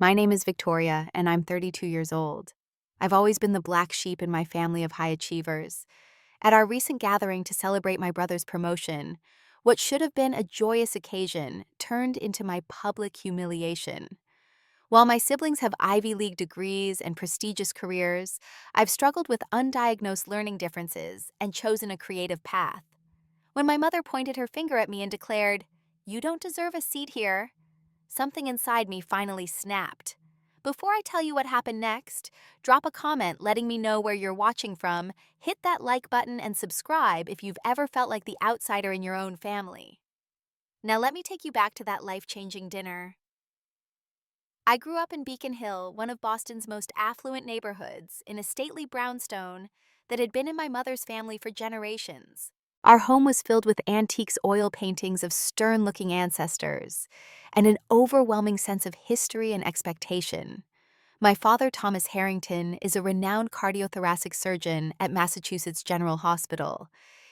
My name is Victoria, and I'm 32 years old. I've always been the black sheep in my family of high achievers. At our recent gathering to celebrate my brother's promotion, what should have been a joyous occasion turned into my public humiliation. While my siblings have Ivy League degrees and prestigious careers, I've struggled with undiagnosed learning differences and chosen a creative path. When my mother pointed her finger at me and declared, "You don't deserve a seat here," something inside me finally snapped. Before I tell you what happened next, drop a comment letting me know where you're watching from, hit that like button, and subscribe if you've ever felt like the outsider in your own family. Now let me take you back to that life-changing dinner. I grew up in Beacon Hill, one of Boston's most affluent neighborhoods, in a stately brownstone that had been in my mother's family for generations. Our home was filled with antiques oil paintings of stern-looking ancestors and an overwhelming sense of history and expectation. My father, Thomas Harrington, is a renowned cardiothoracic surgeon at Massachusetts General Hospital.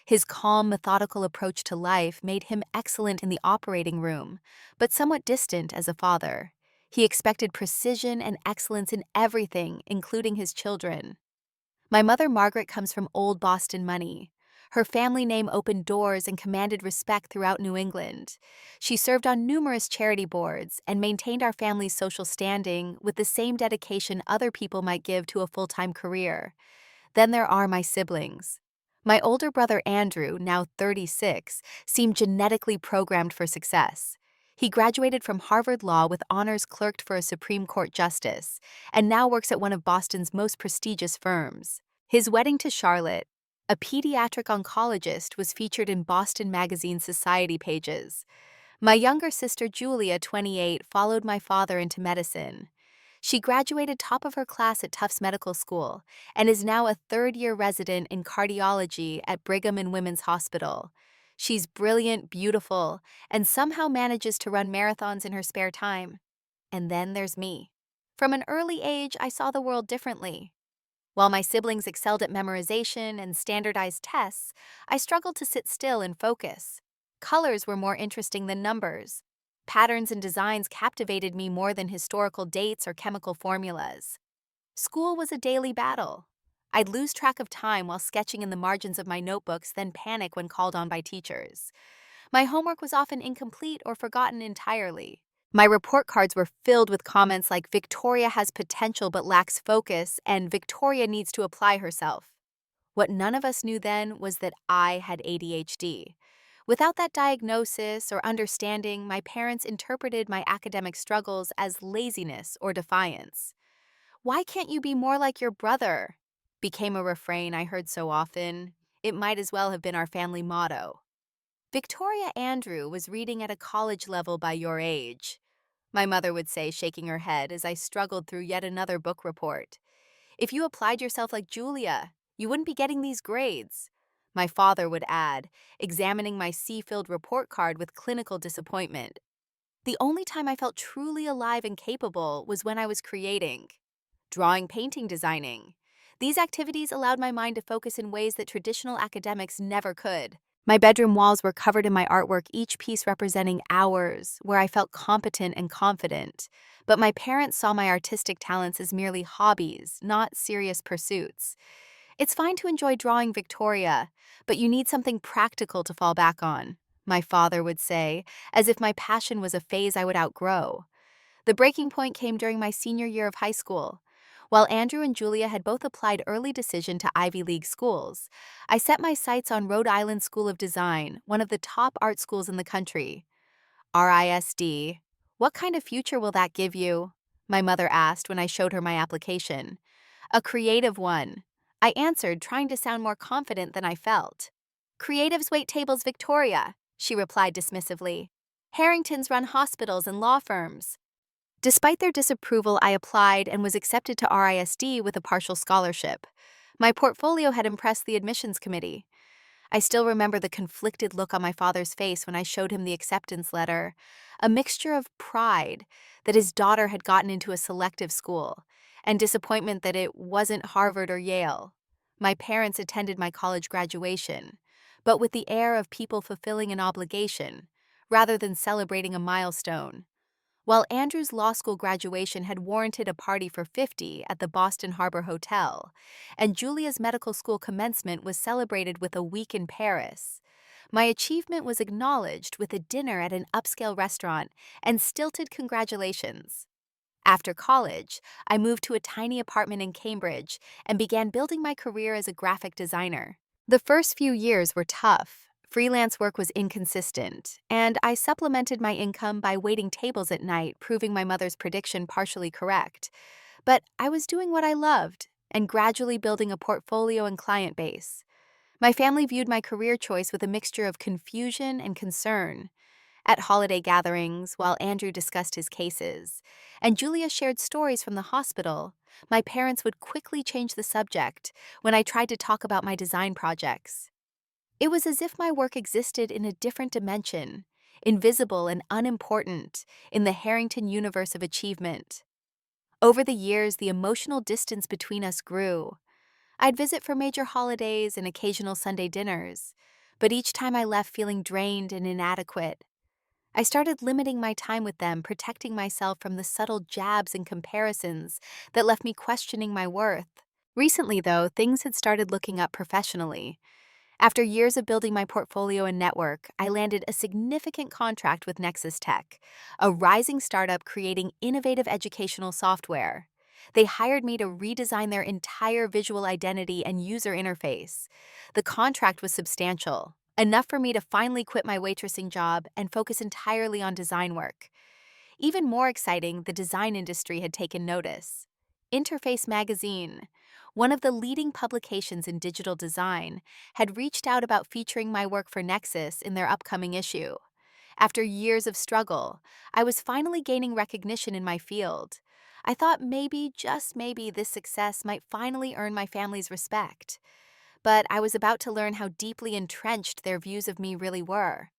His calm, methodical approach to life made him excellent in the operating room, but somewhat distant as a father. He expected precision and excellence in everything, including his children. My mother, Margaret, comes from old Boston money. Her family name opened doors and commanded respect throughout New England. She served on numerous charity boards and maintained our family's social standing with the same dedication other people might give to a full-time career. Then there are my siblings. My older brother Andrew, now 36, seemed genetically programmed for success. He graduated from Harvard Law with honors, clerked for a Supreme Court justice, and now works at one of Boston's most prestigious firms. His wedding to Charlotte, a pediatric oncologist, was featured in Boston Magazine's society pages. My younger sister Julia, 28, followed my father into medicine. She graduated top of her class at Tufts Medical School and is now a third-year resident in cardiology at Brigham and Women's Hospital. She's brilliant, beautiful, and somehow manages to run marathons in her spare time. And then there's me. From an early age, I saw the world differently. While my siblings excelled at memorization and standardized tests, I struggled to sit still and focus. Colors were more interesting than numbers. Patterns and designs captivated me more than historical dates or chemical formulas. School was a daily battle. I'd lose track of time while sketching in the margins of my notebooks, then panic when called on by teachers. My homework was often incomplete or forgotten entirely. My report cards were filled with comments like "Victoria has potential but lacks focus" and "Victoria needs to apply herself." What none of us knew then was that I had ADHD. Without that diagnosis or understanding, my parents interpreted my academic struggles as laziness or defiance. "Why can't you be more like your brother?" became a refrain I heard so often. It might as well have been our family motto. "Victoria Andrew was reading at a college level by your age," my mother would say, shaking her head as I struggled through yet another book report. "If you applied yourself like Julia, you wouldn't be getting these grades," my father would add, examining my C-filled report card with clinical disappointment. The only time I felt truly alive and capable was when I was creating. Drawing, painting, designing. These activities allowed my mind to focus in ways that traditional academics never could. My bedroom walls were covered in my artwork, each piece representing hours where I felt competent and confident. But my parents saw my artistic talents as merely hobbies, not serious pursuits. "It's fine to enjoy drawing, Victoria, but you need something practical to fall back on," my father would say, as if my passion was a phase I would outgrow. The breaking point came during my senior year of high school. While Andrew and Julia had both applied early decision to Ivy League schools, I set my sights on Rhode Island School of Design, one of the top art schools in the country. RISD. "What kind of future will that give you?" my mother asked when I showed her my application. "A creative one," I answered, trying to sound more confident than I felt. "Creatives wait tables, Victoria," she replied dismissively. "Harringtons run hospitals and law firms." Despite their disapproval, I applied and was accepted to RISD with a partial scholarship. My portfolio had impressed the admissions committee. I still remember the conflicted look on my father's face when I showed him the acceptance letter, a mixture of pride that his daughter had gotten into a selective school and disappointment that it wasn't Harvard or Yale. My parents attended my college graduation, but with the air of people fulfilling an obligation rather than celebrating a milestone. while Andrew's law school graduation had warranted a party for 50 at the Boston Harbor Hotel, and Julia's medical school commencement was celebrated with a week in Paris. My achievement was acknowledged with a dinner at an upscale restaurant and stilted congratulations. After college, I moved to a tiny apartment in Cambridge and began building my career as a graphic designer. The first few years were tough. Freelance work was inconsistent, and I supplemented my income by waiting tables at night, proving my mother's prediction partially correct. But I was doing what I loved and gradually building a portfolio and client base. My family viewed my career choice with a mixture of confusion and concern. At holiday gatherings, while Andrew discussed his cases, and Julia shared stories from the hospital, my parents would quickly change the subject when I tried to talk about my design projects. It was as if my work existed in a different dimension, invisible and unimportant, in the Harrington universe of achievement. Over the years, the emotional distance between us grew. I'd visit for major holidays and occasional Sunday dinners, but each time I left feeling drained and inadequate. I started limiting my time with them, protecting myself from the subtle jabs and comparisons that left me questioning my worth. Recently, though, things had started looking up professionally. After years of building my portfolio and network, I landed a significant contract with Nexus Tech, a rising startup creating innovative educational software. They hired me to redesign their entire visual identity and user interface. The contract was substantial, enough for me to finally quit my waitressing job and focus entirely on design work. Even more exciting, the design industry had taken notice. Interface Magazine, one of the leading publications in digital design, had reached out about featuring my work for Nexus in their upcoming issue. After years of struggle, I was finally gaining recognition in my field. I thought maybe, just maybe, this success might finally earn my family's respect. But I was about to learn how deeply entrenched their views of me really were.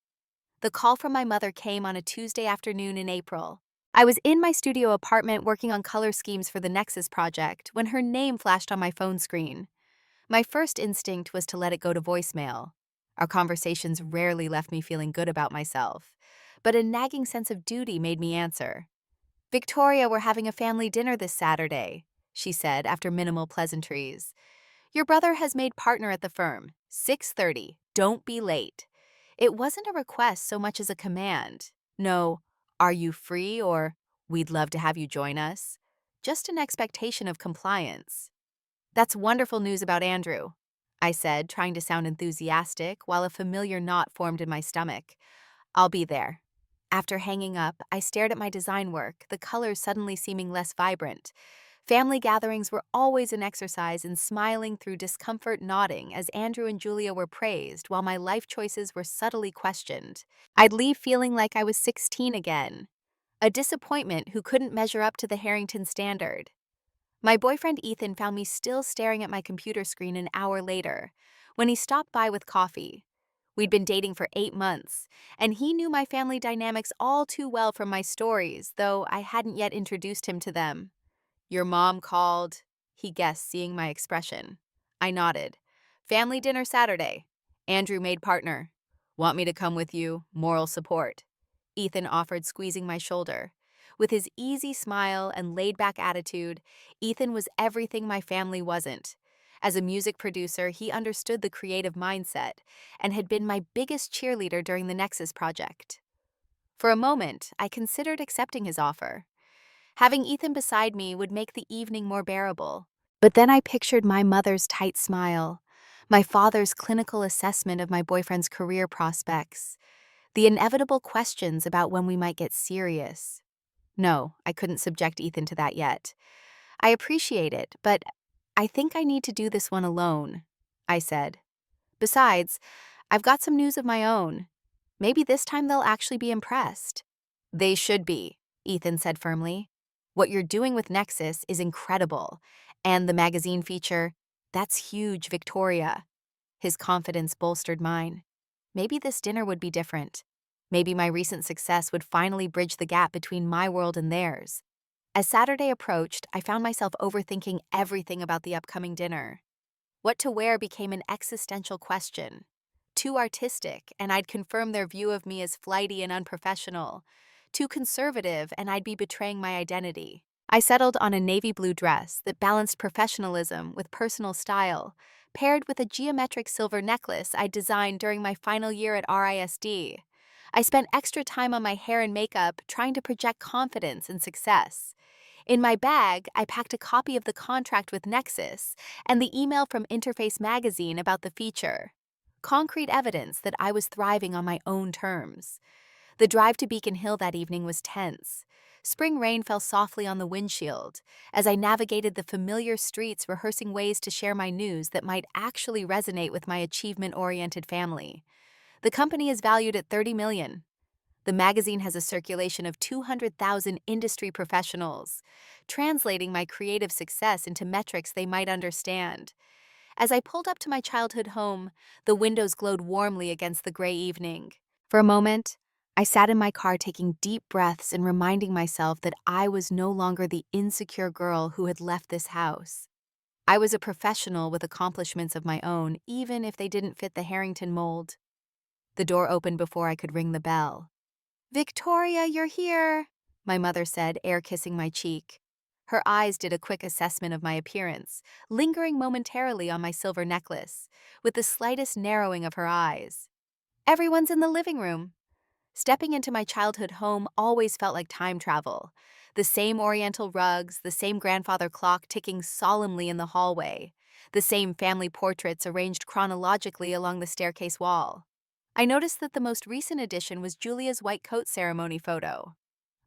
The call from my mother came on a Tuesday afternoon in April. I was in my studio apartment working on color schemes for the Nexus project when her name flashed on my phone screen. My first instinct was to let it go to voicemail. Our conversations rarely left me feeling good about myself, but a nagging sense of duty made me answer. "Victoria, we're having a family dinner this Saturday," she said after minimal pleasantries. "Your brother has made partner at the firm. 6:30. Don't be late." It wasn't a request so much as a command. No, "Are you free?" or "We'd love to have you join us." Just an expectation of compliance. "That's wonderful news about Andrew," I said, trying to sound enthusiastic while a familiar knot formed in my stomach. "I'll be there." After hanging up, I stared at my design work, the colors suddenly seeming less vibrant. Family gatherings were always an exercise in smiling through discomfort, nodding as Andrew and Julia were praised while my life choices were subtly questioned. I'd leave feeling like I was 16 again, a disappointment who couldn't measure up to the Harrington standard. My boyfriend Ethan found me still staring at my computer screen an hour later, when he stopped by with coffee. We'd been dating for 8 months, and he knew my family dynamics all too well from my stories, though I hadn't yet introduced him to them. "Your mom called," he guessed, seeing my expression. I nodded. "Family dinner Saturday. Andrew made partner. Want me to come with you? Moral support," Ethan offered, squeezing my shoulder. With his easy smile and laid-back attitude, Ethan was everything my family wasn't. As a music producer, he understood the creative mindset and had been my biggest cheerleader during the Nexus project. For a moment, I considered accepting his offer. Having Ethan beside me would make the evening more bearable. But then I pictured my mother's tight smile, my father's clinical assessment of my boyfriend's career prospects, the inevitable questions about when we might get serious. No, I couldn't subject Ethan to that yet. "I appreciate it, but I think I need to do this one alone," I said. "Besides, I've got some news of my own. Maybe this time they'll actually be impressed." "They should be," Ethan said firmly. "What you're doing with Nexus is incredible. And the magazine feature, that's huge, Victoria." His confidence bolstered mine. Maybe this dinner would be different. Maybe my recent success would finally bridge the gap between my world and theirs. As Saturday approached, I found myself overthinking everything about the upcoming dinner. What to wear became an existential question. Too artistic, and I'd confirm their view of me as flighty and unprofessional. too conservative, and I'd be betraying my identity. I settled on a navy blue dress that balanced professionalism with personal style, paired with a geometric silver necklace I designed during my final year at RISD. I spent extra time on my hair and makeup trying to project confidence and success. In my bag, I packed a copy of the contract with Nexus and the email from Interface magazine about the feature. Concrete evidence that I was thriving on my own terms. The drive to Beacon Hill that evening was tense. Spring rain fell softly on the windshield as I navigated the familiar streets, rehearsing ways to share my news that might actually resonate with my achievement-oriented family. The company is valued at $30 million. The magazine has a circulation of 200,000 industry professionals, translating my creative success into metrics they might understand. As I pulled up to my childhood home, the windows glowed warmly against the gray evening. For a moment, I sat in my car taking deep breaths and reminding myself that I was no longer the insecure girl who had left this house. I was a professional with accomplishments of my own, even if they didn't fit the Harrington mold. The door opened before I could ring the bell. "Victoria, you're here," my mother said, air-kissing my cheek. Her eyes did a quick assessment of my appearance, lingering momentarily on my silver necklace, with the slightest narrowing of her eyes. "Everyone's in the living room." Stepping into my childhood home always felt like time travel. The same oriental rugs, the same grandfather clock ticking solemnly in the hallway, the same family portraits arranged chronologically along the staircase wall. I noticed that the most recent addition was Julia's white coat ceremony photo.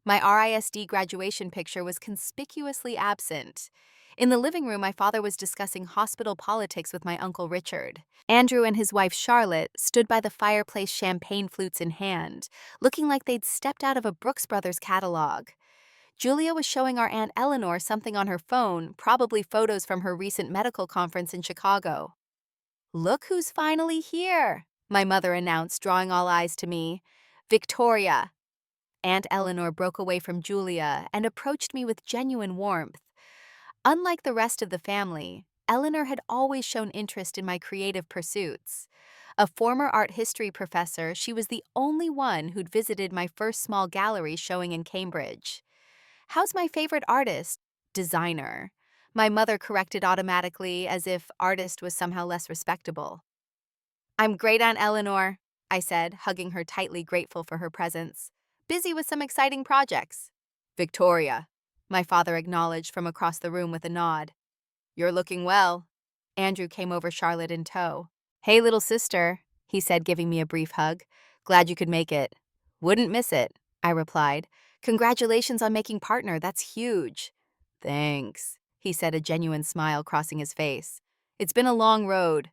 My RISD graduation picture was conspicuously absent. In the living room, my father was discussing hospital politics with my Uncle Richard. Andrew and his wife Charlotte stood by the fireplace, champagne flutes in hand, looking like they'd stepped out of a Brooks Brothers catalog. Julia was showing our Aunt Eleanor something on her phone, probably photos from her recent medical conference in Chicago. "Look who's finally here," my mother announced, drawing all eyes to me. "Victoria." Aunt Eleanor broke away from Julia and approached me with genuine warmth. Unlike the rest of the family, Eleanor had always shown interest in my creative pursuits. A former art history professor, she was the only one who'd visited my first small gallery showing in Cambridge. "How's my favorite artist?" "Designer." My mother corrected automatically, as if artist was somehow less respectable. "I'm great, Aunt Eleanor," I said, hugging her tightly, grateful for her presence. "Busy with some exciting projects." "Victoria," my father acknowledged from across the room with a nod. "You're looking well." Andrew came over, Charlotte in tow. "Hey, little sister," he said, giving me a brief hug. "Glad you could make it." "Wouldn't miss it," I replied. "Congratulations on making partner, that's huge." "Thanks," he said, a genuine smile crossing his face. "It's been a long road."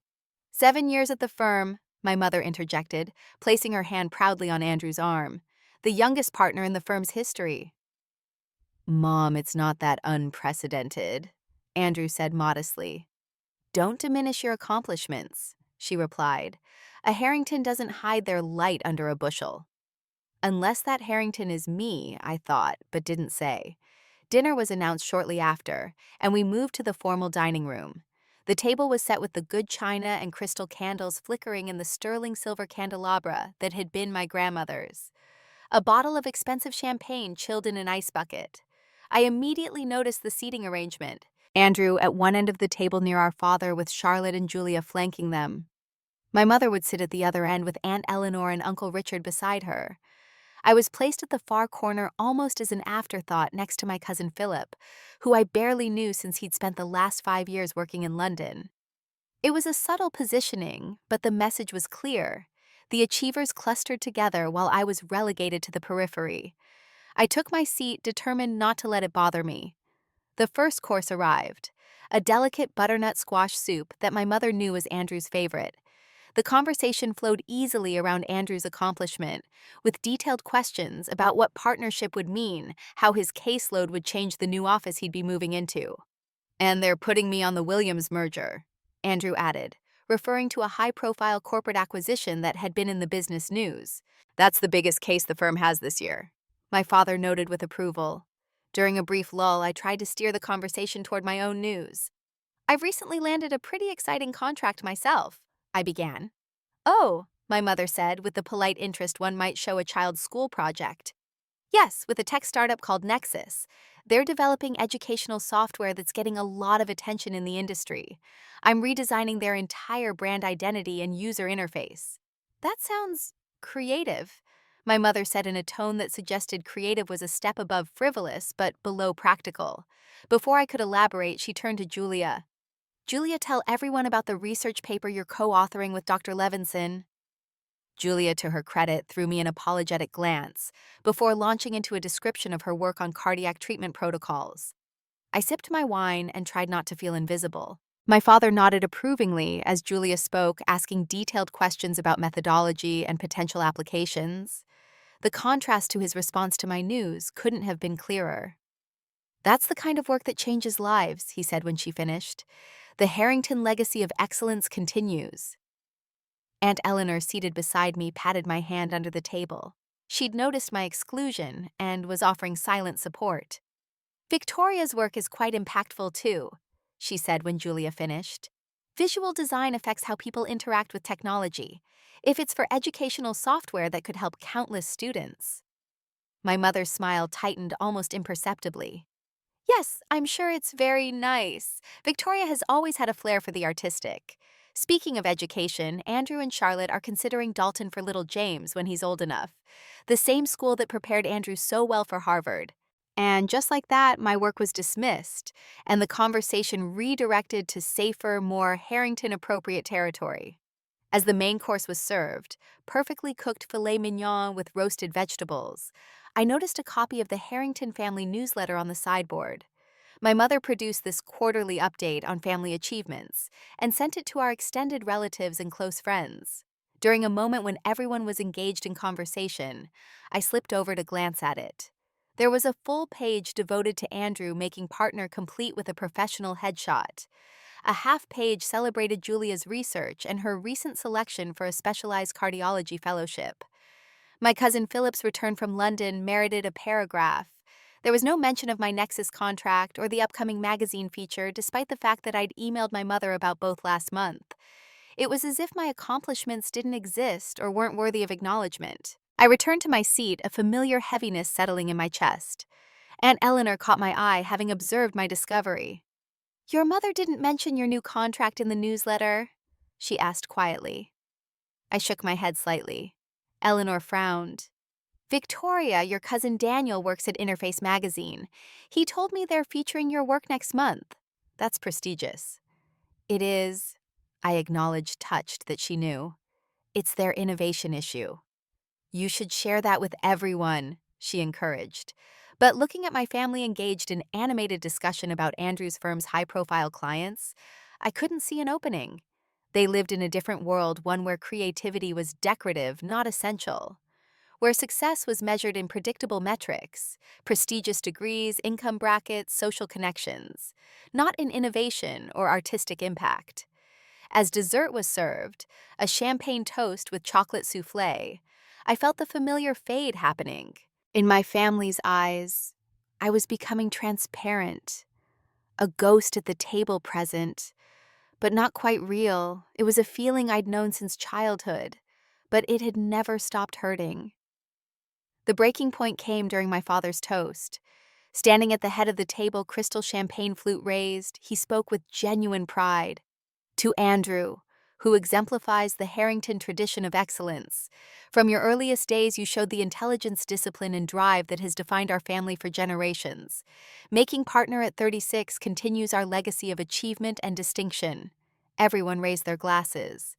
7 years at the firm," my mother interjected, placing her hand proudly on Andrew's arm. "The youngest partner in the firm's history." "Mom, it's not that unprecedented," Andrew said modestly. "Don't diminish your accomplishments," she replied. "A Harrington doesn't hide their light under a bushel." Unless that Harrington is me, I thought, but didn't say. Dinner was announced shortly after, and we moved to the formal dining room. The table was set with the good china and crystal candles flickering in the sterling silver candelabra that had been my grandmother's. A bottle of expensive champagne chilled in an ice bucket. I immediately noticed the seating arrangement. Andrew at one end of the table near our father, with Charlotte and Julia flanking them. My mother would sit at the other end with Aunt Eleanor and Uncle Richard beside her. I was placed at the far corner almost as an afterthought next to my cousin Philip, who I barely knew since he'd spent the last 5 years working in London. It was a subtle positioning, but the message was clear. The achievers clustered together while I was relegated to the periphery. I took my seat, determined not to let it bother me. The first course arrived, a delicate butternut squash soup that my mother knew was Andrew's favorite. The conversation flowed easily around Andrew's accomplishment, with detailed questions about what partnership would mean, how his caseload would change the new office he'd be moving into. "And they're putting me on the Williams merger," Andrew added, referring to a high-profile corporate acquisition that had been in the business news. "That's the biggest case the firm has this year," my father noted with approval. During a brief lull, I tried to steer the conversation toward my own news. "I've recently landed a pretty exciting contract myself," I began. "Oh," my mother said, with the polite interest one might show a child's school project. Yes, with a tech startup called Nexus. They're developing educational software that's getting a lot of attention in the industry. I'm redesigning their entire brand identity and user interface. That sounds creative, my mother said in a tone that suggested creative was a step above frivolous but below practical. Before I could elaborate, she turned to Julia. Julia, tell everyone about the research paper you're co-authoring with Dr. Levinson. Julia, to her credit, threw me an apologetic glance before launching into a description of her work on cardiac treatment protocols. I sipped my wine and tried not to feel invisible. My father nodded approvingly as Julia spoke, asking detailed questions about methodology and potential applications. The contrast to his response to my news couldn't have been clearer. That's the kind of work that changes lives, he said when she finished. The Harrington legacy of excellence continues. Aunt Eleanor, seated beside me, patted my hand under the table. She'd noticed my exclusion and was offering silent support. Victoria's work is quite impactful too, she said when Julia finished. Visual design affects how people interact with technology. If it's for educational software that could help countless students. My mother's smile tightened almost imperceptibly. Yes, I'm sure it's very nice. Victoria has always had a flair for the artistic. Speaking of education, Andrew and Charlotte are considering Dalton for little James when he's old enough. The same school that prepared Andrew so well for Harvard. And just like that, my work was dismissed, and the conversation redirected to safer, more Harrington-appropriate territory. As the main course was served, perfectly cooked filet mignon with roasted vegetables, I noticed a copy of the Harrington family newsletter on the sideboard. My mother produced this quarterly update on family achievements and sent it to our extended relatives and close friends. During a moment when everyone was engaged in conversation, I slipped over to glance at it. There was a full page devoted to Andrew making partner complete with a professional headshot. A half page celebrated Julia's research and her recent selection for a specialized cardiology fellowship. My cousin Philip's return from London merited a paragraph. There was no mention of my Nexus contract or the upcoming magazine feature, despite the fact that I'd emailed my mother about both last month. It was as if my accomplishments didn't exist or weren't worthy of acknowledgement. I returned to my seat, a familiar heaviness settling in my chest. Aunt Eleanor caught my eye, having observed my discovery. Your mother didn't mention your new contract in the newsletter? She asked quietly. I shook my head slightly. Eleanor frowned. Victoria, your cousin Daniel, works at Interface Magazine. He told me they're featuring your work next month. That's prestigious. It is, I acknowledged, touched that she knew. It's their innovation issue. You should share that with everyone, she encouraged. But looking at my family engaged in animated discussion about Andrew's firm's high-profile clients, I couldn't see an opening. They lived in a different world, one where creativity was decorative, not essential. Where success was measured in predictable metrics, prestigious degrees, income brackets, social connections, not in innovation or artistic impact. As dessert was served, a champagne toast with chocolate soufflé, I felt the familiar fade happening. In my family's eyes, I was becoming transparent, a ghost at the table present, but not quite real. It was a feeling I'd known since childhood, but it had never stopped hurting. The breaking point came during my father's toast. Standing at the head of the table, crystal champagne flute raised, he spoke with genuine pride. To Andrew, who exemplifies the Harrington tradition of excellence. From your earliest days, you showed the intelligence, discipline, and drive that has defined our family for generations. Making partner at 36 continues our legacy of achievement and distinction. Everyone raised their glasses.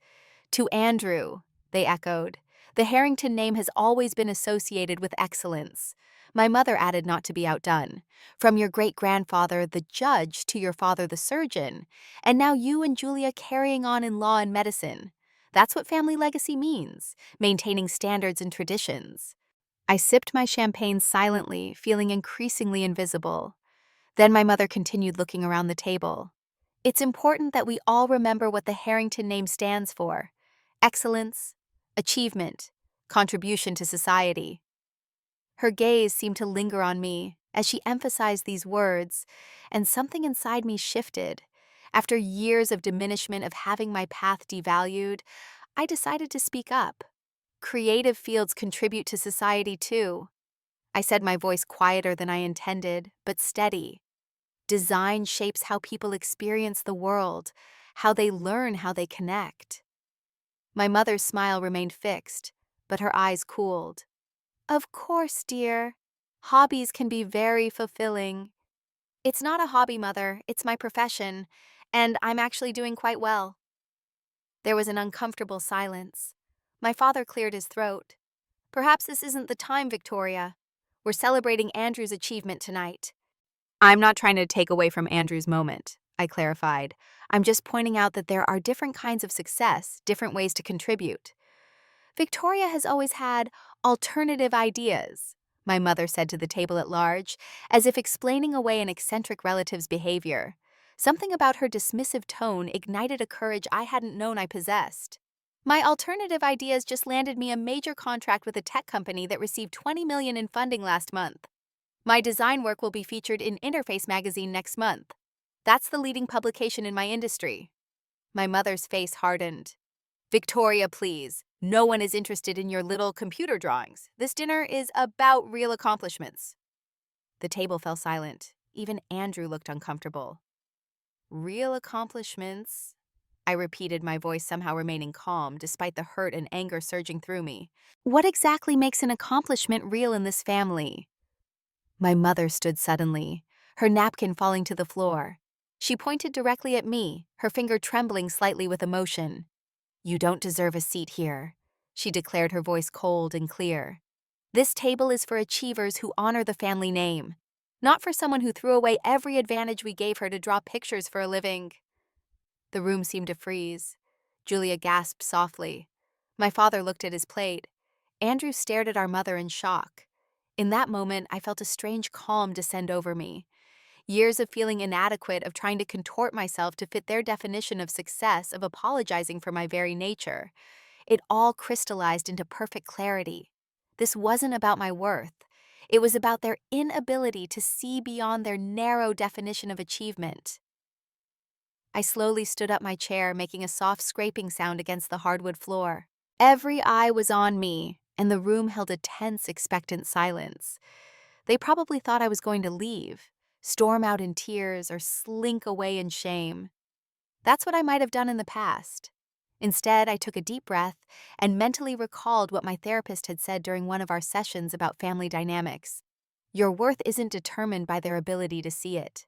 To Andrew, they echoed. The Harrington name has always been associated with excellence. My mother added, not to be outdone. From your great-grandfather, the judge, to your father, the surgeon, and now you and Julia carrying on in law and medicine. That's what family legacy means, maintaining standards and traditions. I sipped my champagne silently, feeling increasingly invisible. Then my mother continued, looking around the table. It's important that we all remember what the Harrington name stands for. Excellence, achievement, contribution to society. Her gaze seemed to linger on me as she emphasized these words, and something inside me shifted. After years of diminishment, of having my path devalued, I decided to speak up. Creative fields contribute to society too. I said, my voice quieter than I intended, but steady. Design shapes how people experience the world, how they learn, how they connect. My mother's smile remained fixed, but her eyes cooled. Of course, dear. Hobbies can be very fulfilling. It's not a hobby, Mother, it's my profession, and I'm actually doing quite well. There was an uncomfortable silence. My father cleared his throat. Perhaps this isn't the time, Victoria. We're celebrating Andrew's achievement tonight. I'm not trying to take away from Andrew's moment, I clarified. I'm just pointing out that there are different kinds of success, different ways to contribute. Victoria has always had alternative ideas, my mother said to the table at large, as if explaining away an eccentric relative's behavior. Something about her dismissive tone ignited a courage I hadn't known I possessed. My alternative ideas just landed me a major contract with a tech company that received $20 million in funding last month. My design work will be featured in Interface magazine next month. That's the leading publication in my industry. My mother's face hardened. Victoria, please. No one is interested in your little computer drawings. This dinner is about real accomplishments. The table fell silent. Even Andrew looked uncomfortable. Real accomplishments? I repeated, my voice somehow remaining calm despite the hurt and anger surging through me. What exactly makes an accomplishment real in this family? My mother stood suddenly, her napkin falling to the floor. She pointed directly at me, her finger trembling slightly with emotion. You don't deserve a seat here, she declared, her voice cold and clear. This table is for achievers who honor the family name, not for someone who threw away every advantage we gave her to draw pictures for a living. The room seemed to freeze. Julia gasped softly. My father looked at his plate. Andrew stared at our mother in shock. In that moment, I felt a strange calm descend over me. Years of feeling inadequate, of trying to contort myself to fit their definition of success, of apologizing for my very nature. It all crystallized into perfect clarity. This wasn't about my worth. It was about their inability to see beyond their narrow definition of achievement. I slowly stood up my chair, making a soft scraping sound against the hardwood floor. Every eye was on me, and the room held a tense, expectant silence. They probably thought I was going to leave, storm out in tears, or slink away in shame. That's what I might have done in the past. Instead, I took a deep breath and mentally recalled what my therapist had said during one of our sessions about family dynamics. Your worth isn't determined by their ability to see it.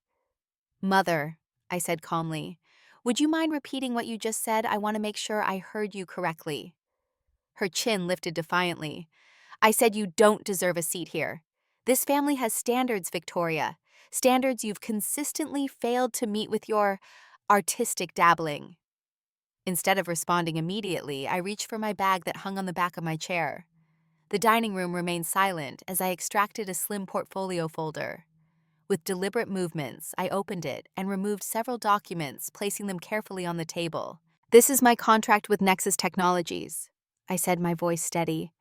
Mother, I said calmly, would you mind repeating what you just said? I want to make sure I heard you correctly. Her chin lifted defiantly. I said you don't deserve a seat here. This family has standards, Victoria. Standards you've consistently failed to meet with your artistic dabbling. Instead of responding immediately, I reached for my bag that hung on the back of my chair. The dining room remained silent as I extracted a slim portfolio folder. With deliberate movements, I opened it and removed several documents, placing them carefully on the table. This is my contract with Nexus Technologies, I said, my voice steady.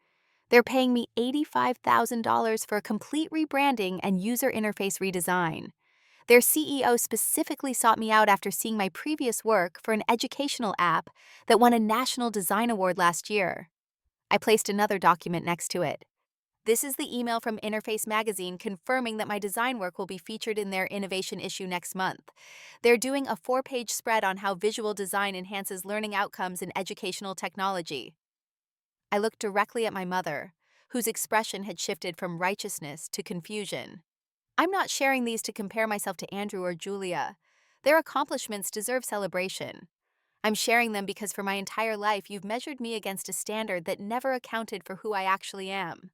They're paying me $85,000 for a complete rebranding and user interface redesign. Their CEO specifically sought me out after seeing my previous work for an educational app that won a National Design Award last year. I placed another document next to it. This is the email from Interface magazine confirming that my design work will be featured in their innovation issue next month. They're doing a 4-page spread on how visual design enhances learning outcomes in educational technology. I looked directly at my mother, whose expression had shifted from righteousness to confusion. I'm not sharing these to compare myself to Andrew or Julia. Their accomplishments deserve celebration. I'm sharing them because for my entire life you've measured me against a standard that never accounted for who I actually am.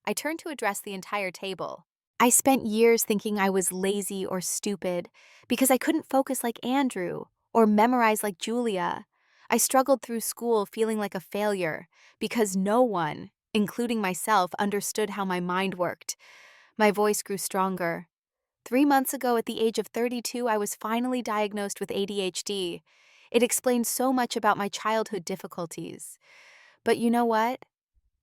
I turned to address the entire table. I spent years thinking I was lazy or stupid because I couldn't focus like Andrew or memorize like Julia. I struggled through school feeling like a failure because no one, including myself, understood how my mind worked. My voice grew stronger. 3 months ago, at the age of 32, I was finally diagnosed with ADHD. It explained so much about my childhood difficulties. But you know what?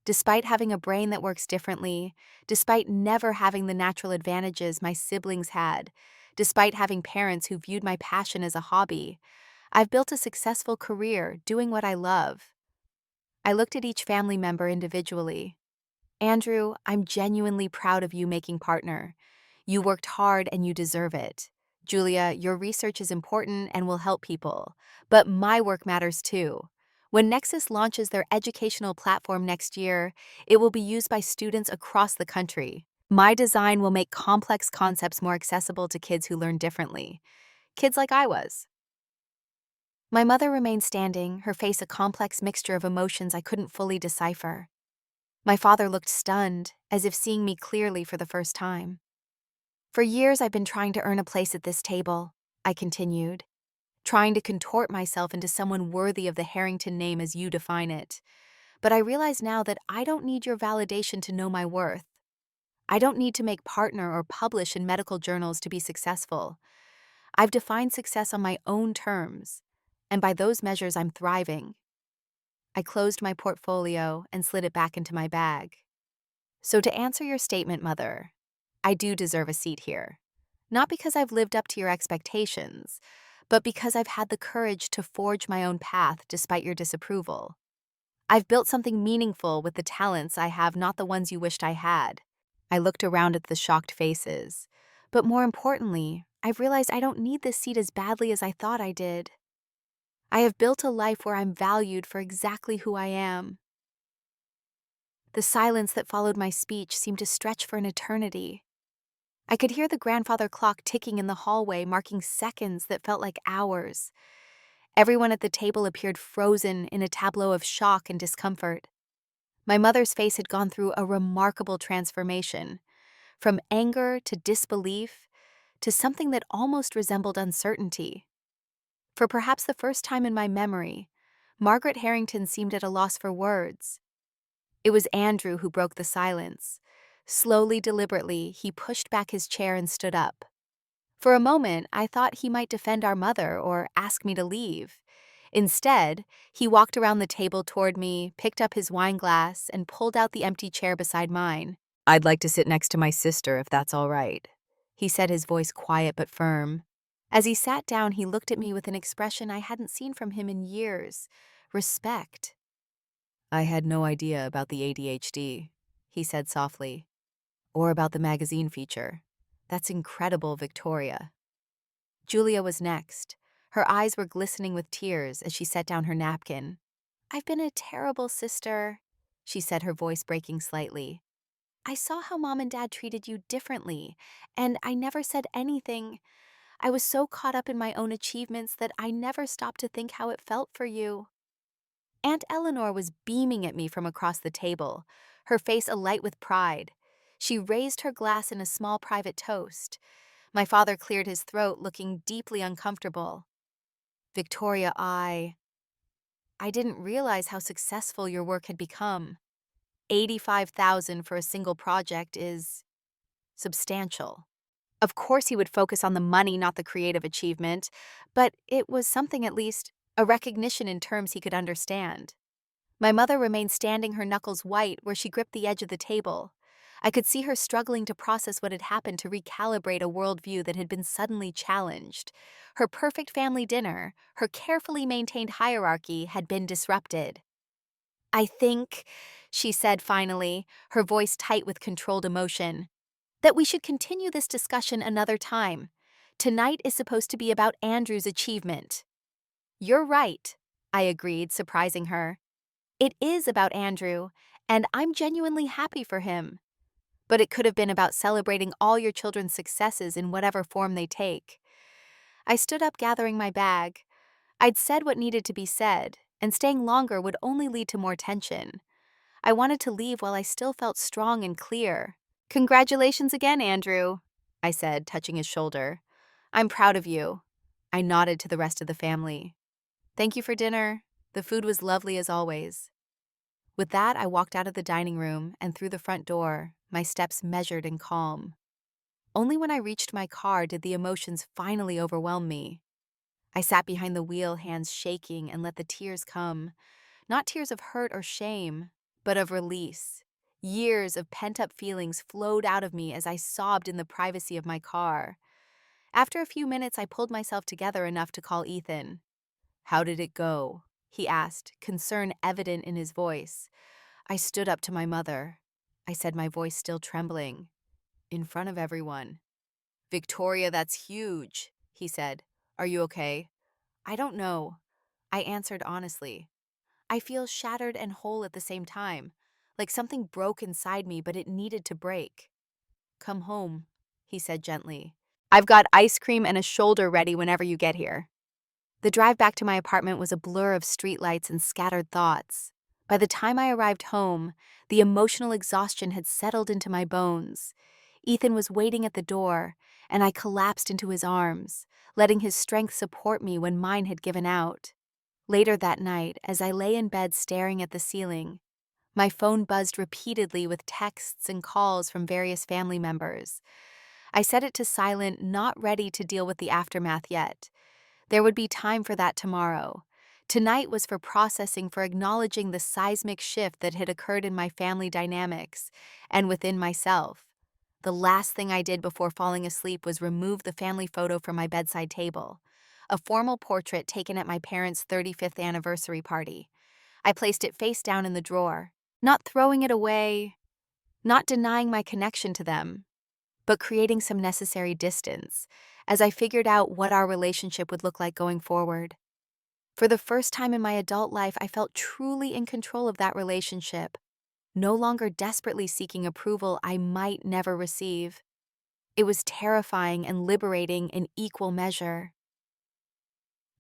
Despite having a brain that works differently, despite never having the natural advantages my siblings had, despite having parents who viewed my passion as a hobby, I've built a successful career doing what I love. I looked at each family member individually. Andrew, I'm genuinely proud of you making partner. You worked hard and you deserve it. Julia, your research is important and will help people, but my work matters too. When Nexus launches their educational platform next year, it will be used by students across the country. My design will make complex concepts more accessible to kids who learn differently. Kids like I was. My mother remained standing, her face a complex mixture of emotions I couldn't fully decipher. My father looked stunned, as if seeing me clearly for the first time. For years, I've been trying to earn a place at this table, I continued, trying to contort myself into someone worthy of the Harrington name as you define it. But I realize now that I don't need your validation to know my worth. I don't need to make partner or publish in medical journals to be successful. I've defined success on my own terms, and by those measures, I'm thriving. I closed my portfolio and slid it back into my bag. So to answer your statement, Mother, I do deserve a seat here. Not because I've lived up to your expectations, but because I've had the courage to forge my own path despite your disapproval. I've built something meaningful with the talents I have, not the ones you wished I had. I looked around at the shocked faces. But more importantly, I've realized I don't need this seat as badly as I thought I did. I have built a life where I'm valued for exactly who I am. The silence that followed my speech seemed to stretch for an eternity. I could hear the grandfather clock ticking in the hallway, marking seconds that felt like hours. Everyone at the table appeared frozen in a tableau of shock and discomfort. My mother's face had gone through a remarkable transformation, from anger to disbelief to something that almost resembled uncertainty. For perhaps the first time in my memory, Margaret Harrington seemed at a loss for words. It was Andrew who broke the silence. Slowly, deliberately, he pushed back his chair and stood up. For a moment, I thought he might defend our mother or ask me to leave. Instead, he walked around the table toward me, picked up his wine glass, and pulled out the empty chair beside mine. "I'd like to sit next to my sister, if that's all right," he said, his voice quiet but firm. As he sat down, he looked at me with an expression I hadn't seen from him in years: respect. "I had no idea about the ADHD," he said softly, "or about the magazine feature. That's incredible, Victoria." Julia was next. Her eyes were glistening with tears as she set down her napkin. "I've been a terrible sister," she said, her voice breaking slightly. "I saw how Mom and Dad treated you differently, and I never said anything. I was so caught up in my own achievements that I never stopped to think how it felt for you." Aunt Eleanor was beaming at me from across the table, her face alight with pride. She raised her glass in a small private toast. My father cleared his throat, looking deeply uncomfortable. "Victoria, I didn't realize how successful your work had become. 85,000 for a single project is substantial." Of course he would focus on the money, not the creative achievement, but it was something at least, a recognition in terms he could understand. My mother remained standing, her knuckles white, where she gripped the edge of the table. I could see her struggling to process what had happened, to recalibrate a worldview that had been suddenly challenged. Her perfect family dinner, her carefully maintained hierarchy, had been disrupted. "I think," she said finally, her voice tight with controlled emotion, "that we should continue this discussion another time. Tonight is supposed to be about Andrew's achievement." "You're right," I agreed, surprising her. "It is about Andrew, and I'm genuinely happy for him. But it could have been about celebrating all your children's successes in whatever form they take." I stood up, gathering my bag. I'd said what needed to be said, and staying longer would only lead to more tension. I wanted to leave while I still felt strong and clear. "Congratulations again, Andrew," I said, touching his shoulder. "I'm proud of you." I nodded to the rest of the family. "Thank you for dinner. The food was lovely as always." With that, I walked out of the dining room and through the front door, my steps measured and calm. Only when I reached my car did the emotions finally overwhelm me. I sat behind the wheel, hands shaking, and let the tears come. Not tears of hurt or shame, but of release. Years of pent-up feelings flowed out of me as I sobbed in the privacy of my car. After a few minutes, I pulled myself together enough to call Ethan. "How did it go?" he asked, concern evident in his voice. I stood up to my mother. I said, my voice still trembling. In front of everyone. Victoria, that's huge, he said. Are you okay? I don't know. I answered honestly. I feel shattered and whole at the same time, like something broke inside me, but it needed to break. Come home, he said gently. I've got ice cream and a shoulder ready whenever you get here. The drive back to my apartment was a blur of streetlights and scattered thoughts. By the time I arrived home, the emotional exhaustion had settled into my bones. Ethan was waiting at the door, and I collapsed into his arms, letting his strength support me when mine had given out. Later that night, as I lay in bed staring at the ceiling, my phone buzzed repeatedly with texts and calls from various family members. I set it to silent, not ready to deal with the aftermath yet. There would be time for that tomorrow. Tonight was for processing, for acknowledging the seismic shift that had occurred in my family dynamics and within myself. The last thing I did before falling asleep was remove the family photo from my bedside table, a formal portrait taken at my parents' 35th anniversary party. I placed it face down in the drawer, not throwing it away, not denying my connection to them, but creating some necessary distance as I figured out what our relationship would look like going forward. For the first time in my adult life, I felt truly in control of that relationship, no longer desperately seeking approval I might never receive. It was terrifying and liberating in equal measure.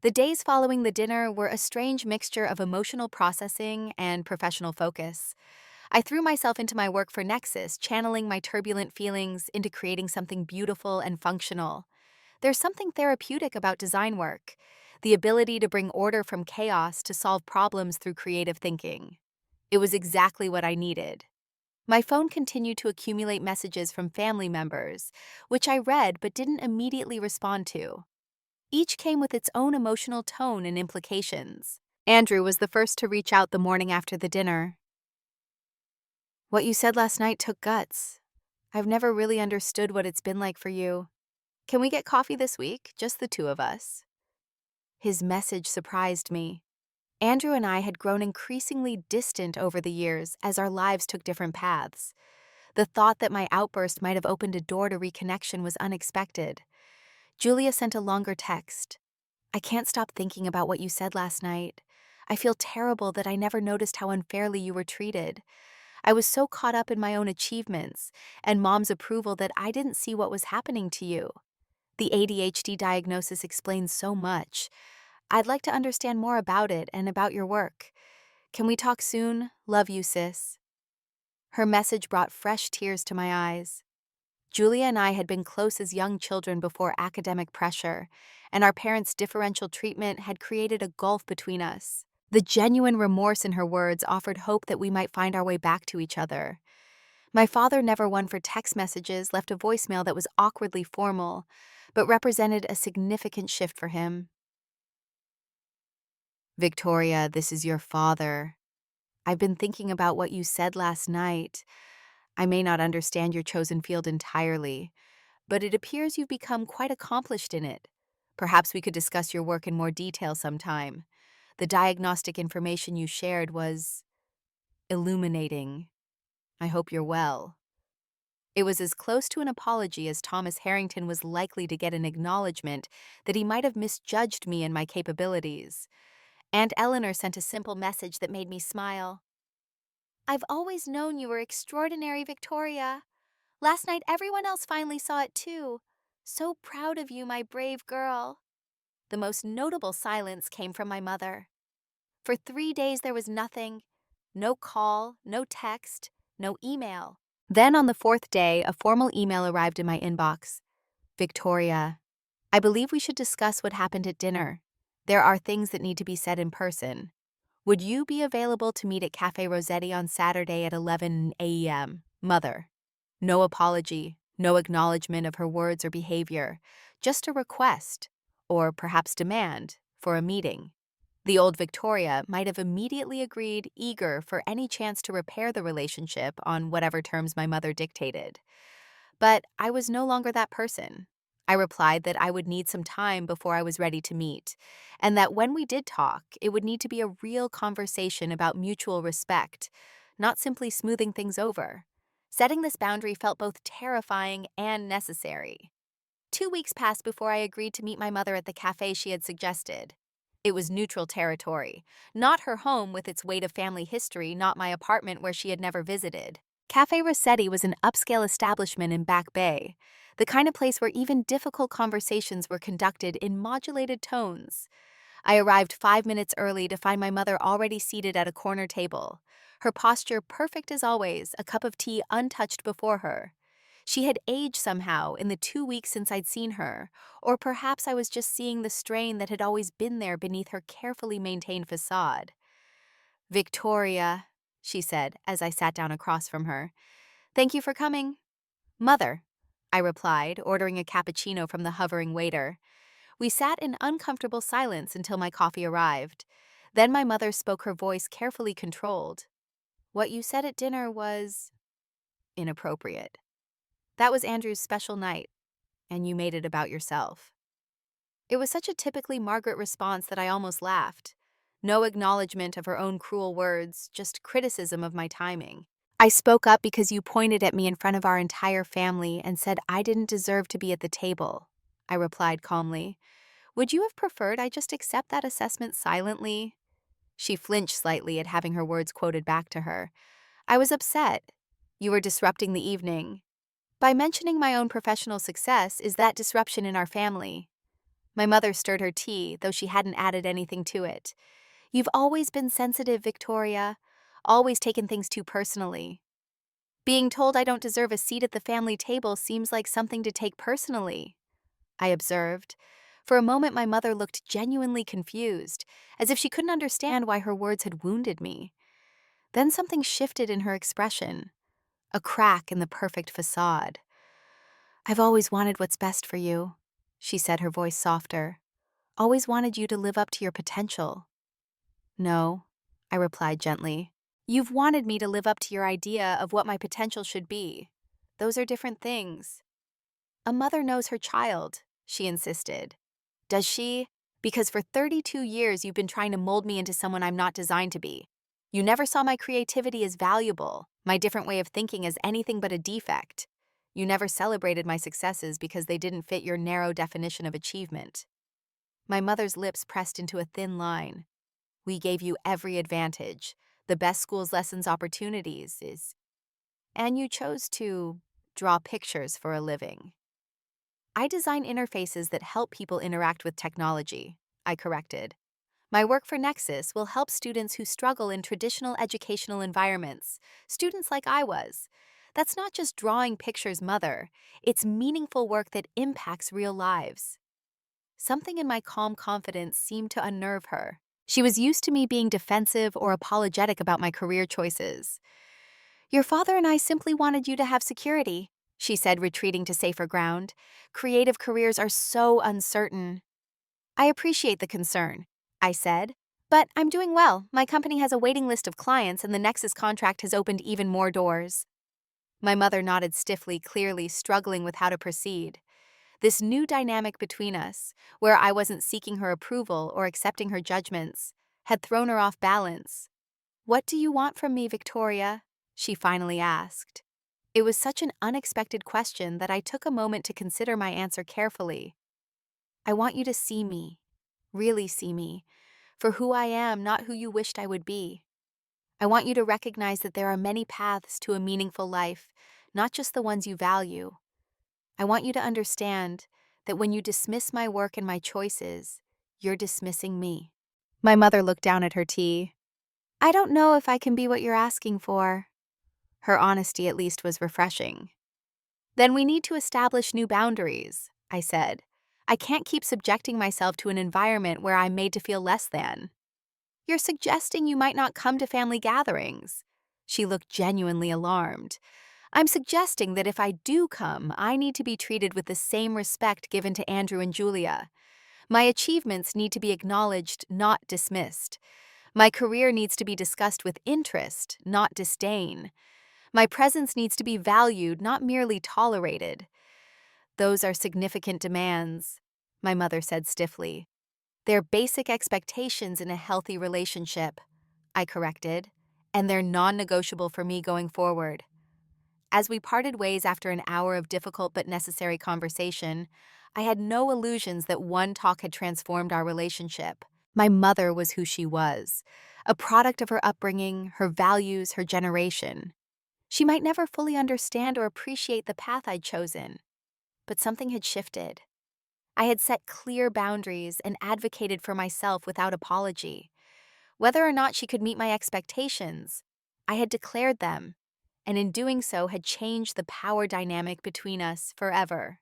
The days following the dinner were a strange mixture of emotional processing and professional focus. I threw myself into my work for Nexus, channeling my turbulent feelings into creating something beautiful and functional. There's something therapeutic about design work, the ability to bring order from chaos to solve problems through creative thinking. It was exactly what I needed. My phone continued to accumulate messages from family members, which I read but didn't immediately respond to. Each came with its own emotional tone and implications. Andrew was the first to reach out the morning after the dinner. What you said last night took guts. I've never really understood what it's been like for you. Can we get coffee this week, just the two of us? His message surprised me. Andrew and I had grown increasingly distant over the years as our lives took different paths. The thought that my outburst might have opened a door to reconnection was unexpected. Julia sent a longer text. I can't stop thinking about what you said last night. I feel terrible that I never noticed how unfairly you were treated. I was so caught up in my own achievements and Mom's approval that I didn't see what was happening to you. The ADHD diagnosis explains so much. I'd like to understand more about it and about your work. Can we talk soon? Love you, sis. Her message brought fresh tears to my eyes. Julia and I had been close as young children before academic pressure, and our parents' differential treatment had created a gulf between us. The genuine remorse in her words offered hope that we might find our way back to each other. My father, never one for text messages, left a voicemail that was awkwardly formal, but represented a significant shift for him. Victoria, this is your father. I've been thinking about what you said last night. I may not understand your chosen field entirely, but it appears you've become quite accomplished in it. Perhaps we could discuss your work in more detail sometime. The diagnostic information you shared was illuminating. I hope you're well. It was as close to an apology as Thomas Harrington was likely to get an acknowledgement that he might have misjudged me and my capabilities. Aunt Eleanor sent a simple message that made me smile. I've always known you were extraordinary, Victoria. Last night everyone else finally saw it too. So proud of you, my brave girl. The most notable silence came from my mother. For 3 days there was nothing. No call, no text, no email. Then on the 4th day, a formal email arrived in my inbox. Victoria, I believe we should discuss what happened at dinner. There are things that need to be said in person. Would you be available to meet at Cafe Rossetti on Saturday at 11 a.m.? Mother. No apology, no acknowledgement of her words or behavior, just a request, or perhaps demand, for a meeting. The old Victoria might have immediately agreed, eager for any chance to repair the relationship on whatever terms my mother dictated. But I was no longer that person. I replied that I would need some time before I was ready to meet, and that when we did talk, it would need to be a real conversation about mutual respect, not simply smoothing things over. Setting this boundary felt both terrifying and necessary. 2 weeks passed before I agreed to meet my mother at the cafe she had suggested. It was neutral territory, not her home with its weight of family history, not my apartment where she had never visited. Cafe Rossetti was an upscale establishment in Back Bay, the kind of place where even difficult conversations were conducted in modulated tones. I arrived 5 minutes early to find my mother already seated at a corner table, her posture perfect as always, a cup of tea untouched before her. She had aged somehow in the 2 weeks since I'd seen her, or perhaps I was just seeing the strain that had always been there beneath her carefully maintained facade. "Victoria," she said as I sat down across from her. "Thank you for coming." "Mother," I replied, ordering a cappuccino from the hovering waiter. We sat in uncomfortable silence until my coffee arrived. Then my mother spoke, her voice carefully controlled. "What you said at dinner was inappropriate. That was Andrew's special night, and you made it about yourself." It was such a typically Margaret response that I almost laughed. No acknowledgement of her own cruel words, just criticism of my timing. "I spoke up because you pointed at me in front of our entire family and said I didn't deserve to be at the table," I replied calmly. "Would you have preferred I just accept that assessment silently?" She flinched slightly at having her words quoted back to her. "I was upset. You were disrupting the evening. By mentioning my own professional success, is that disruption in our family?" My mother stirred her tea, though she hadn't added anything to it. "You've always been sensitive, Victoria. Always taken things too personally. Being told I don't deserve a seat at the family table seems like something to take personally," I observed. For a moment, my mother looked genuinely confused, as if she couldn't understand why her words had wounded me. Then something shifted in her expression, a crack in the perfect facade. "I've always wanted what's best for you," she said, her voice softer. "Always wanted you to live up to your potential." "No," I replied gently. "You've wanted me to live up to your idea of what my potential should be. Those are different things." "A mother knows her child," she insisted. "Does she? Because for 32 years you've been trying to mold me into someone I'm not designed to be. You never saw my creativity as valuable, my different way of thinking as anything but a defect. You never celebrated my successes because they didn't fit your narrow definition of achievement." My mother's lips pressed into a thin line. "We gave you every advantage, the best school's lessons opportunities and you chose to draw pictures for a living." "I design interfaces that help people interact with technology," I corrected. "My work for Nexus will help students who struggle in traditional educational environments, students like I was. That's not just drawing pictures, Mother. It's meaningful work that impacts real lives." Something in my calm confidence seemed to unnerve her. She was used to me being defensive or apologetic about my career choices. "Your father and I simply wanted you to have security," she said, retreating to safer ground. "Creative careers are so uncertain." "I appreciate the concern," I said, "but I'm doing well. My company has a waiting list of clients and the Nexus contract has opened even more doors." My mother nodded stiffly, clearly struggling with how to proceed. This new dynamic between us, where I wasn't seeking her approval or accepting her judgments, had thrown her off balance. "What do you want from me, Victoria?" she finally asked. It was such an unexpected question that I took a moment to consider my answer carefully. "I want you to see me, really see me, for who I am, not who you wished I would be. I want you to recognize that there are many paths to a meaningful life, not just the ones you value. I want you to understand that when you dismiss my work and my choices, you're dismissing me." My mother looked down at her tea. "I don't know if I can be what you're asking for." Her honesty at least was refreshing. "Then we need to establish new boundaries," I said. "I can't keep subjecting myself to an environment where I'm made to feel less than." "You're suggesting you might not come to family gatherings." She looked genuinely alarmed. "I'm suggesting that if I do come, I need to be treated with the same respect given to Andrew and Julia. My achievements need to be acknowledged, not dismissed. My career needs to be discussed with interest, not disdain. My presence needs to be valued, not merely tolerated." "Those are significant demands," my mother said stiffly. "They're basic expectations in a healthy relationship," I corrected, "and they're non-negotiable for me going forward." As we parted ways after an hour of difficult but necessary conversation, I had no illusions that one talk had transformed our relationship. My mother was who she was, a product of her upbringing, her values, her generation. She might never fully understand or appreciate the path I'd chosen, but something had shifted. I had set clear boundaries and advocated for myself without apology. Whether or not she could meet my expectations, I had declared them, and in doing so had changed the power dynamic between us forever.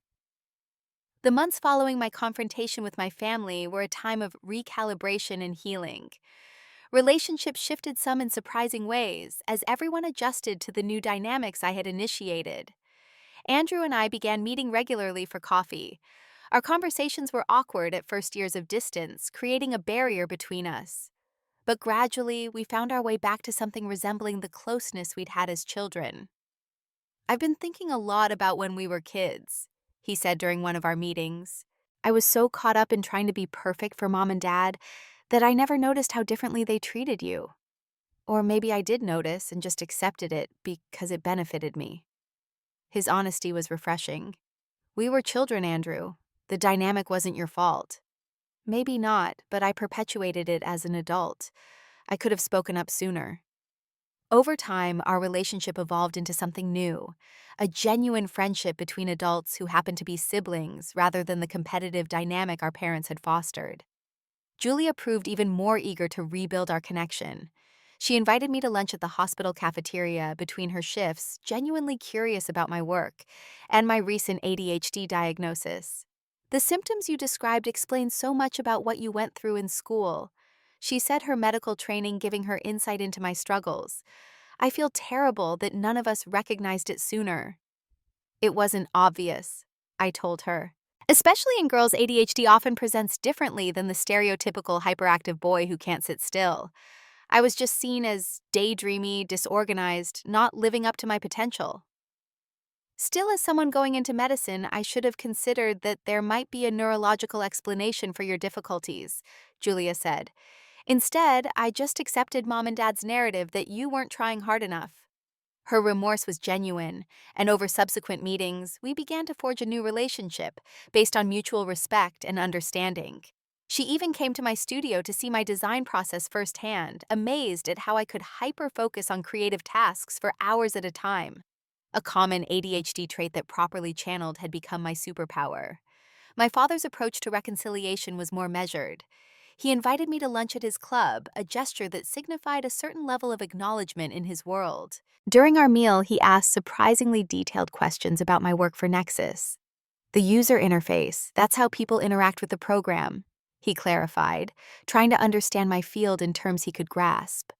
The months following my confrontation with my family were a time of recalibration and healing. Relationships shifted some in surprising ways as everyone adjusted to the new dynamics I had initiated. Andrew and I began meeting regularly for coffee. Our conversations were awkward at first years of distance, creating a barrier between us. But gradually, we found our way back to something resembling the closeness we'd had as children. "I've been thinking a lot about when we were kids," he said during one of our meetings. "I was so caught up in trying to be perfect for mom and dad that I never noticed how differently they treated you. Or maybe I did notice and just accepted it because it benefited me." His honesty was refreshing. "We were children, Andrew. The dynamic wasn't your fault." "Maybe not, but I perpetuated it as an adult. I could have spoken up sooner." Over time, our relationship evolved into something new, a genuine friendship between adults who happened to be siblings rather than the competitive dynamic our parents had fostered. Julia proved even more eager to rebuild our connection. She invited me to lunch at the hospital cafeteria between her shifts, genuinely curious about my work and my recent ADHD diagnosis. "The symptoms you described explain so much about what you went through in school," she said, her medical training giving her insight into my struggles. "I feel terrible that none of us recognized it sooner." "It wasn't obvious," I told her. "Especially in girls, ADHD often presents differently than the stereotypical hyperactive boy who can't sit still. I was just seen as daydreamy, disorganized, not living up to my potential." "Still, as someone going into medicine, I should have considered that there might be a neurological explanation for your difficulties," Julia said. "Instead, I just accepted mom and dad's narrative that you weren't trying hard enough." Her remorse was genuine, and over subsequent meetings, we began to forge a new relationship based on mutual respect and understanding. She even came to my studio to see my design process firsthand, amazed at how I could hyper-focus on creative tasks for hours at a time. A common ADHD trait that properly channeled had become my superpower. My father's approach to reconciliation was more measured. He invited me to lunch at his club, a gesture that signified a certain level of acknowledgement in his world. During our meal, he asked surprisingly detailed questions about my work for Nexus. "The user interface, that's how people interact with the program," he clarified, trying to understand my field in terms he could grasp.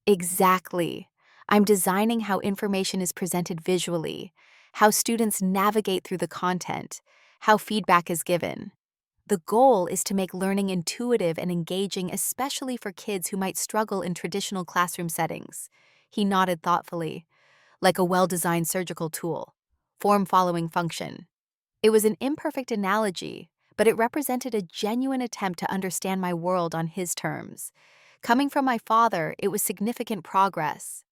"Exactly. I'm designing how information is presented visually, how students navigate through the content, how feedback is given. The goal is to make learning intuitive and engaging, especially for kids who might struggle in traditional classroom settings." He nodded thoughtfully. "Like a well-designed surgical tool. Form-following function." It was an imperfect analogy, but it represented a genuine attempt to understand my world on his terms. Coming from my father, it was significant progress.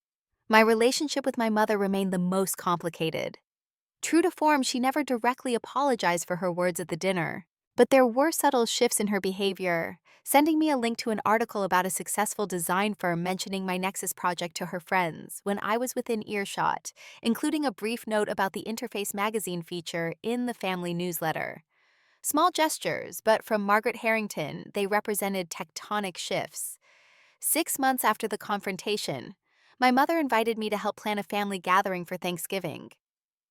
My relationship with my mother remained the most complicated. True to form, she never directly apologized for her words at the dinner. But there were subtle shifts in her behavior, sending me a link to an article about a successful design firm mentioning my Nexus project to her friends when I was within earshot, including a brief note about the Interface magazine feature in the family newsletter. Small gestures, but from Margaret Harrington, they represented tectonic shifts. 6 months after the confrontation, my mother invited me to help plan a family gathering for Thanksgiving.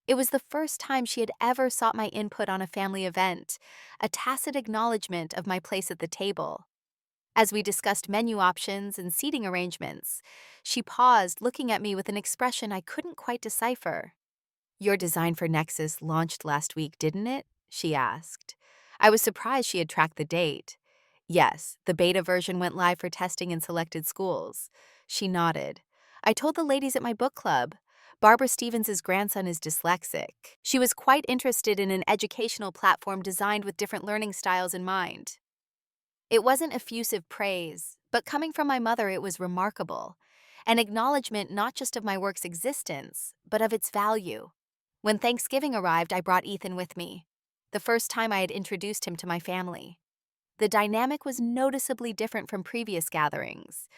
It was the first time she had ever sought my input on a family event, a tacit acknowledgement of my place at the table. As we discussed menu options and seating arrangements, she paused, looking at me with an expression I couldn't quite decipher. "Your design for Nexus launched last week, didn't it?" she asked. I was surprised she had tracked the date. "Yes, the beta version went live for testing in selected schools." She nodded. "I told the ladies at my book club. Barbara Stevens' grandson is dyslexic. She was quite interested in an educational platform designed with different learning styles in mind." It wasn't effusive praise, but coming from my mother, it was remarkable. an acknowledgement not just of my work's existence, but of its value. When Thanksgiving arrived, I brought Ethan with me, the first time I had introduced him to my family. The dynamic was noticeably different from previous gatherings.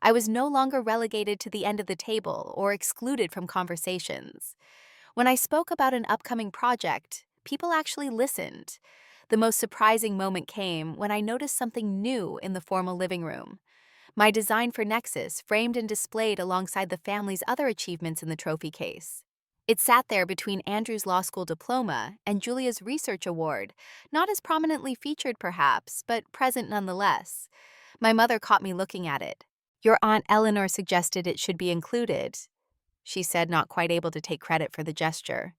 I was no longer relegated to the end of the table or excluded from conversations. When I spoke about an upcoming project, people actually listened. The most surprising moment came when I noticed something new in the formal living room. My design for Nexus framed and displayed alongside the family's other achievements in the trophy case. It sat there between Andrew's law school diploma and Julia's research award, not as prominently featured perhaps, but present nonetheless. My mother caught me looking at it. "Your Aunt Eleanor suggested it should be included," she said, not quite able to take credit for the gesture.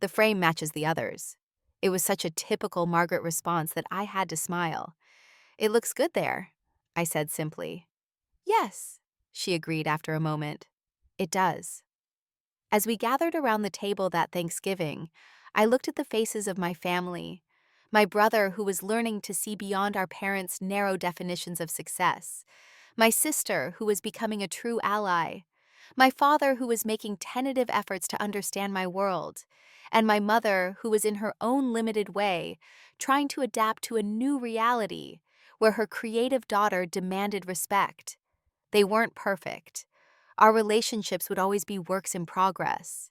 The frame matches the others. It was such a typical Margaret response that I had to smile. "It looks good there," I said simply. "Yes," she agreed after a moment. "It does." As we gathered around the table that Thanksgiving, I looked at the faces of my family. My brother, who was learning to see beyond our parents' narrow definitions of success. My sister, who was becoming a true ally. My father, who was making tentative efforts to understand my world. And my mother, who was in her own limited way, trying to adapt to a new reality where her creative daughter demanded respect. They weren't perfect. Our relationships would always be works in progress.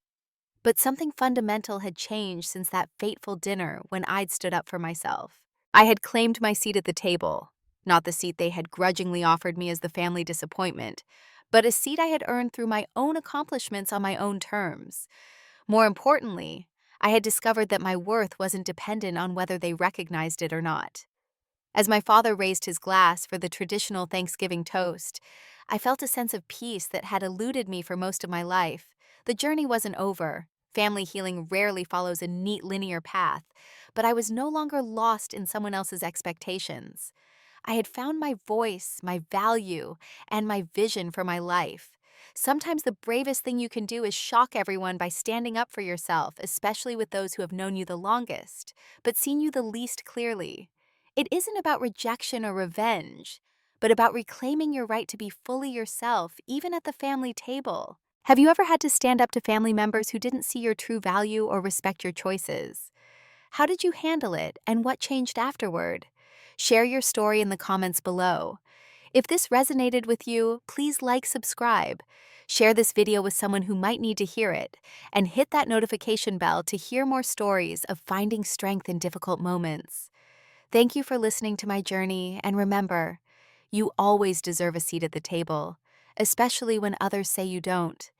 But something fundamental had changed since that fateful dinner when I'd stood up for myself. I had claimed my seat at the table, not the seat they had grudgingly offered me as the family disappointment, but a seat I had earned through my own accomplishments on my own terms. More importantly, I had discovered that my worth wasn't dependent on whether they recognized it or not. As my father raised his glass for the traditional Thanksgiving toast, I felt a sense of peace that had eluded me for most of my life. The journey wasn't over. Family healing rarely follows a neat linear path, but I was no longer lost in someone else's expectations. I had found my voice, my value, and my vision for my life. Sometimes the bravest thing you can do is shock everyone by standing up for yourself, especially with those who have known you the longest, but seen you the least clearly. It isn't about rejection or revenge, but about reclaiming your right to be fully yourself, even at the family table. Have you ever had to stand up to family members who didn't see your true value or respect your choices? How did you handle it, and what changed afterward? Share your story in the comments below. If this resonated with you, please subscribe. Share this video with someone who might need to hear it, and hit that notification bell to hear more stories of finding strength in difficult moments. Thank you for listening to my journey, and remember, you always deserve a seat at the table, especially when others say you don't.